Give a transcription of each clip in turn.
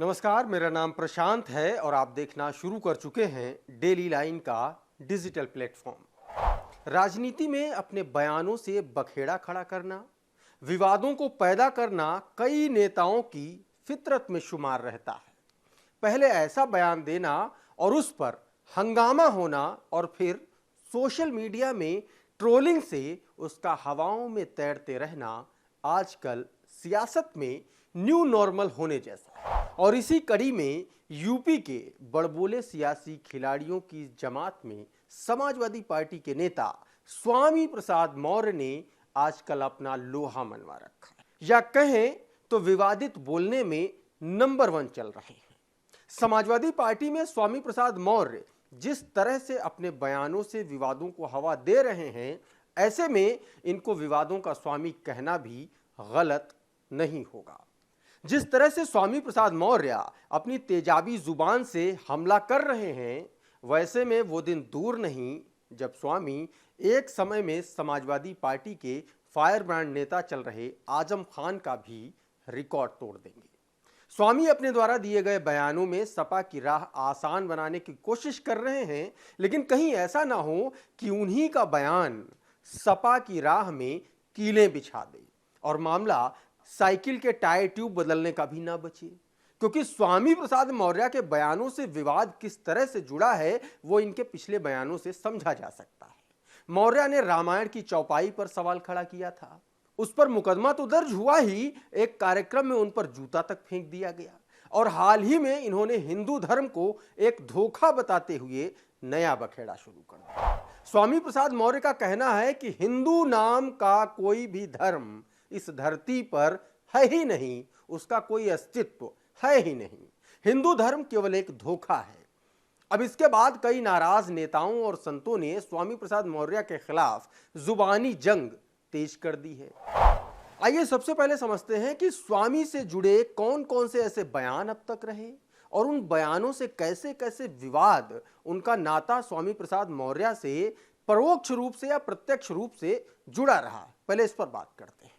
नमस्कार, मेरा नाम प्रशांत है और आप देखना शुरू कर चुके हैं डेली लाइन का डिजिटल प्लेटफॉर्म। राजनीति में अपने बयानों से बखेड़ा खड़ा करना, विवादों को पैदा करना कई नेताओं की फितरत में शुमार रहता है। पहले ऐसा बयान देना और उस पर हंगामा होना और फिर सोशल मीडिया में ट्रोलिंग से उसका हवाओं में तैरते रहना आजकल सियासत में न्यू नॉर्मल होने जैसा है। और इसी कड़ी में यूपी के बड़बोले सियासी खिलाड़ियों की जमात में समाजवादी पार्टी के नेता स्वामी प्रसाद मौर्य ने आजकल अपना लोहा मनवा रखा है, या कहें तो विवादित बोलने में नंबर 1 चल रहे हैं। समाजवादी पार्टी में स्वामी प्रसाद मौर्य जिस तरह से अपने बयानों से विवादों को हवा दे रहे हैं, ऐसे में इनको विवादों का स्वामी कहना भी गलत नहीं होगा। जिस तरह से स्वामी प्रसाद मौर्य अपनी तेजाबी जुबान से हमला कर रहे हैं, वैसे में वो दिन दूर नहीं जब स्वामी एक समय में समाजवादी पार्टी के फायर ब्रांड नेता चल रहे आजम खान का भी रिकॉर्ड तोड़ देंगे। स्वामी अपने द्वारा दिए गए बयानों में सपा की राह आसान बनाने की कोशिश कर रहे हैं, लेकिन कहीं ऐसा ना हो कि उन्हीं का बयान सपा की राह में कीलें बिछा दे और मामला साइकिल के टायर ट्यूब बदलने का भी ना बचे। क्योंकि स्वामी प्रसाद मौर्य के बयानों से विवाद किस तरह से जुड़ा है वो इनके पिछले बयानों से समझा जा सकता है। मौर्य ने रामायण की चौपाई पर सवाल खड़ा किया था, उस पर मुकदमा तो दर्ज हुआ ही, एक कार्यक्रम में उन पर जूता तक फेंक दिया गया। और हाल ही में इन्होंने हिंदू धर्म को एक धोखा बताते हुए नया बखेड़ा शुरू कर दिया। स्वामी प्रसाद मौर्य का कहना है कि हिंदू नाम का कोई भी धर्म इस धरती पर है ही नहीं, उसका कोई अस्तित्व है ही नहीं। हिंदू धर्म केवल एक धोखा है। अब इसके बाद कई नाराज नेताओं और संतों ने स्वामी प्रसाद मौर्य के खिलाफ जुबानी जंग तेज कर दी है। आइए सबसे पहले समझते हैं कि स्वामी से जुड़े कौन कौन से ऐसे बयान अब तक रहे और उन बयानों से कैसे कैसे विवाद, उनका नाता स्वामी प्रसाद मौर्य से परोक्ष रूप से या प्रत्यक्ष रूप से जुड़ा रहा। पहले इस पर बात करते हैं।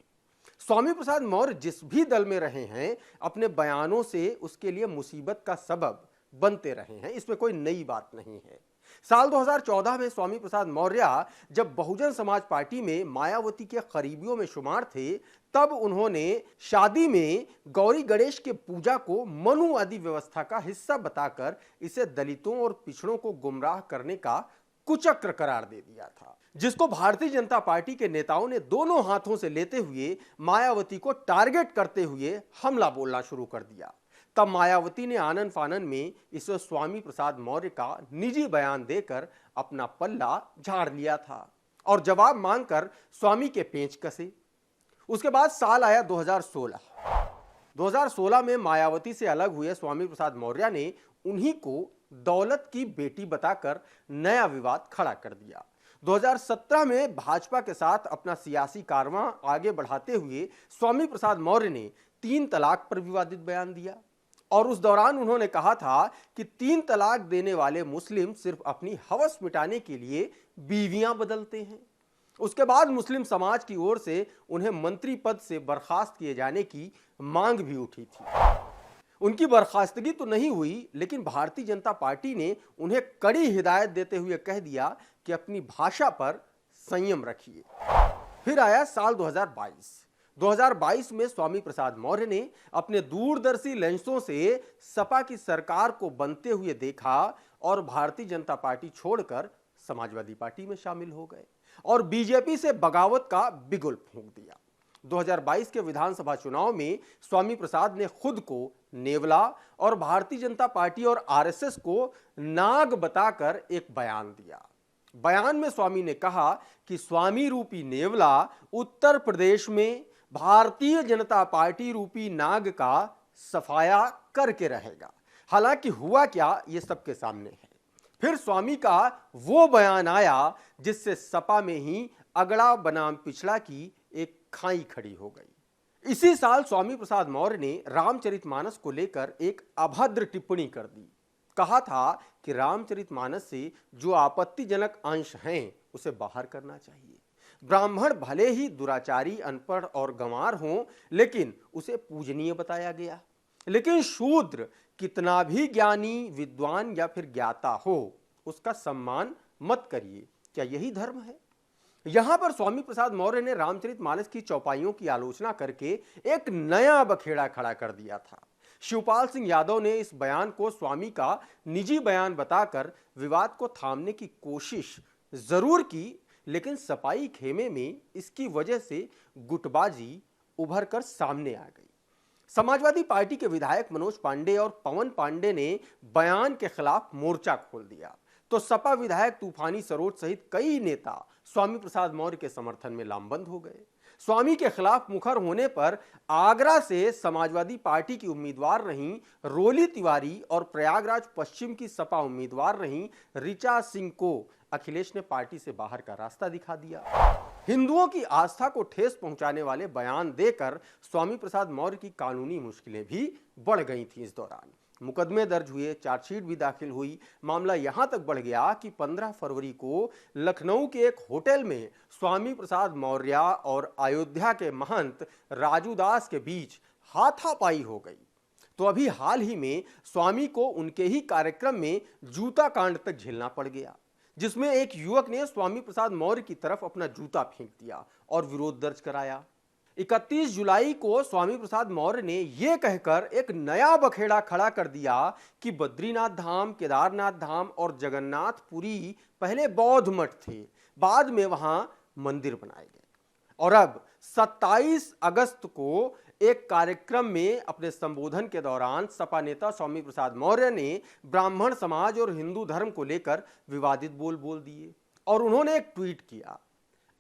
स्वामी प्रसाद मौर्य जिस भी दल में रहे हैं, अपने बयानों से उसके लिए मुसीबत का सबब बनते रहे हैं, इसमें कोई नई बात नहीं है। साल 2014 में स्वामी प्रसाद मौर्य जब बहुजन समाज पार्टी में मायावती के करीबियों में शुमार थे, तब उन्होंने शादी में गौरी गणेश के पूजा को मनुवादी व्यवस्था का हिस्सा बताकर इसे दलितों और पिछड़ों को गुमराह करने का कुचक्र करार दे दिया था, जिसको भारतीय जनता पार्टी के नेताओं ने दोनों हाथों से लेते हुए मायावती को टारगेट करते हुए हमला बोलना शुरू कर दिया। तब मायावती ने आनन फानन में इस स्वामी प्रसाद मौर्य का निजी बयान देकर अपना पल्ला झाड़ लिया था और जवाब मांगकर स्वामी के पेंच कसे। उसके बाद साल आया 2016। 2016 में मायावती से अलग हुए स्वामी प्रसाद मौर्य ने उन्हीं को दौलत की बेटी बताकर नया विवाद खड़ा कर दिया। 2017 में भाजपा के साथ अपना सियासी कारवां आगे बढ़ाते हुए स्वामी प्रसाद मौर्य ने 3 तलाक पर विवादित बयान दिया और उस दौरान उन्होंने कहा था कि 3 तलाक देने वाले मुस्लिम सिर्फ अपनी हवस मिटाने के लिए बीवियां बदलते हैं। उसके बाद मुस्लिम समाज की ओर से उन्हें मंत्री पद से बर्खास्त किए जाने की मांग भी उठी थी। उनकी बर्खास्तगी तो नहीं हुई, लेकिन भारतीय जनता पार्टी ने उन्हें कड़ी हिदायत देते हुए कह दिया कि अपनी भाषा पर संयम रखिए। फिर आया साल 2022 में स्वामी प्रसाद मौर्य ने अपने दूरदर्शी लेंसों से सपा की सरकार को बनते हुए देखा और भारतीय जनता पार्टी छोड़कर समाजवादी पार्टी में शामिल हो गए और बीजेपी से बगावत का बिगुल फूंक दिया। 2022 के विधानसभा चुनाव में स्वामी प्रसाद ने खुद को नेवला और भारतीय जनता पार्टी और आरएसएस को नाग बताकर एक बयान दिया। बयान में स्वामी ने कहा कि स्वामी रूपी नेवला उत्तर प्रदेश में भारतीय जनता पार्टी रूपी नाग का सफाया करके रहेगा। हालांकि हुआ क्या, ये सबके सामने है। फिर स्वामी का वो बयान आया जिससे सपा में ही अगड़ा बनाम पिछड़ा की एक खाई खड़ी हो गई। इसी साल स्वामी प्रसाद मौर्य ने रामचरितमानस को लेकर एक अभद्र टिप्पणी कर दी। कहा था कि रामचरितमानस से जो आपत्तिजनक अंश हैं उसे बाहर करना चाहिए। ब्राह्मण भले ही दुराचारी, अनपढ़ और गंवार हों, लेकिन उसे पूजनीय बताया गया। लेकिन शूद्र कितना भी ज्ञानी, विद्वान या फिर ज्ञाता हो, उसका सम्मान मत करिए। क्या यही धर्म है? यहां पर स्वामी प्रसाद मौर्य ने रामचरितमानस की चौपाइयों की आलोचना करके एक नया बखेड़ा खड़ा कर दिया था। शिवपाल सिंह यादव ने इस बयान को स्वामी का निजी बयान बताकर विवाद को थामने की कोशिश जरूर की, लेकिन सपाई खेमे में इसकी वजह से गुटबाजी उभर कर सामने आ गई। समाजवादी पार्टी के विधायक मनोज पांडे और पवन पांडे ने बयान के खिलाफ मोर्चा खोल दिया, तो सपा विधायक तूफानी सरोज सहित कई नेता स्वामी प्रसाद मौर्य के समर्थन में लामबंद हो गए। स्वामी के खिलाफ मुखर होने पर आगरा से समाजवादी पार्टी की उम्मीदवार रहीं रोली तिवारी और प्रयागराज पश्चिम की सपा उम्मीदवार रहीं ऋचा सिंह को अखिलेश ने पार्टी से बाहर का रास्ता दिखा दिया। हिंदुओं की आस्था को ठेस पहुंचाने वाले बयान देकर स्वामी प्रसाद मौर्य की कानूनी मुश्किलें भी बढ़ गई थीं। इस दौरान मुकदमे दर्ज हुए, चार्जशीट भी दाखिल हुई। मामला यहां तक बढ़ गया कि 15 फरवरी को लखनऊ के एक होटल में स्वामी प्रसाद मौर्य और अयोध्या के महंत राजू दास के बीच हाथापाई हो गई। तो अभी हाल ही में स्वामी को उनके ही कार्यक्रम में जूता कांड तक झेलना पड़ गया, जिसमें एक युवक ने स्वामी प्रसाद मौर्य की तरफ अपना जूता फेंक दिया और विरोध दर्ज कराया। 31 जुलाई को स्वामी प्रसाद मौर्य ने यह कहकर एक नया बखेड़ा खड़ा कर दिया कि बद्रीनाथ धाम, केदारनाथ धाम और जगन्नाथपुरी पहले बौद्ध मठ थे, बाद में वहां मंदिर बनाए गए। और अब 27 अगस्त को एक कार्यक्रम में अपने संबोधन के दौरान सपा नेता स्वामी प्रसाद मौर्य ने ब्राह्मण समाज और हिंदू धर्म को लेकर विवादित बोल दिए और उन्होंने एक ट्वीट किया।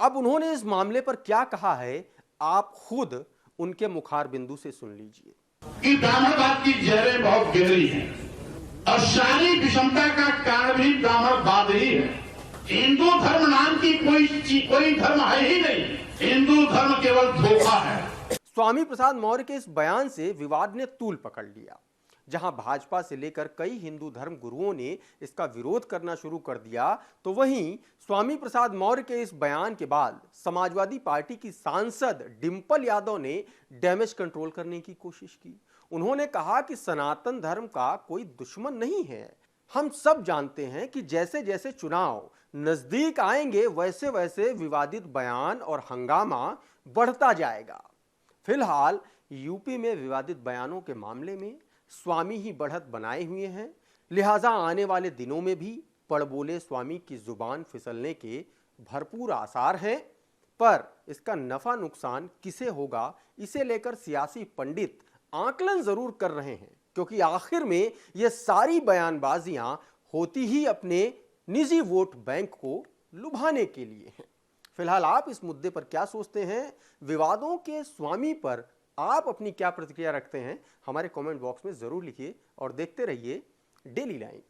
अब उन्होंने इस मामले पर क्या कहा है, आप खुद उनके मुखार बिंदु से सुन लीजिए। कि ब्राह्मणवाद की जहरें बहुत गहरी हैं और सारी विषमता का कारण भी ब्राह्मणवाद ही है। हिंदू धर्म नाम की कोई धर्म है ही नहीं। हिंदू धर्म केवल धोखा है। स्वामी प्रसाद मौर्य के इस बयान से विवाद ने तूल पकड़ लिया। जहां भाजपा से लेकर कई हिंदू धर्म गुरुओं ने इसका विरोध करना शुरू कर दिया, तो वहीं स्वामी प्रसाद मौर्य के इस बयान के बाद समाजवादी पार्टी की सांसद डिंपल यादव ने डैमेज कंट्रोल करने की कोशिश की। उन्होंने कहा कि सनातन धर्म का कोई दुश्मन नहीं है। हम सब जानते हैं कि जैसे जैसे चुनाव नजदीक आएंगे वैसे वैसे विवादित बयान और हंगामा बढ़ता जाएगा। फिलहाल यूपी में विवादित बयानों के मामले में स्वामी ही बढ़त बनाए हुए हैं, लिहाजा आने वाले दिनों में भी पड़बोले स्वामी की जुबान फिसलने के भरपूर आसार हैं। पर इसका नफा नुकसान किसे होगा, इसे लेकर सियासी पंडित आकलन जरूर कर रहे हैं, क्योंकि आखिर में ये सारी बयानबाजियां होती ही अपने निजी वोट बैंक को लुभाने के लिए हैं। फिलहाल आप इस मुद्दे पर क्या सोचते हैं? विवादों के स्वामी पर आप अपनी क्या प्रतिक्रिया रखते हैं? हमारे कमेंट बॉक्स में जरूर लिखिए और देखते रहिए डेली लाइन।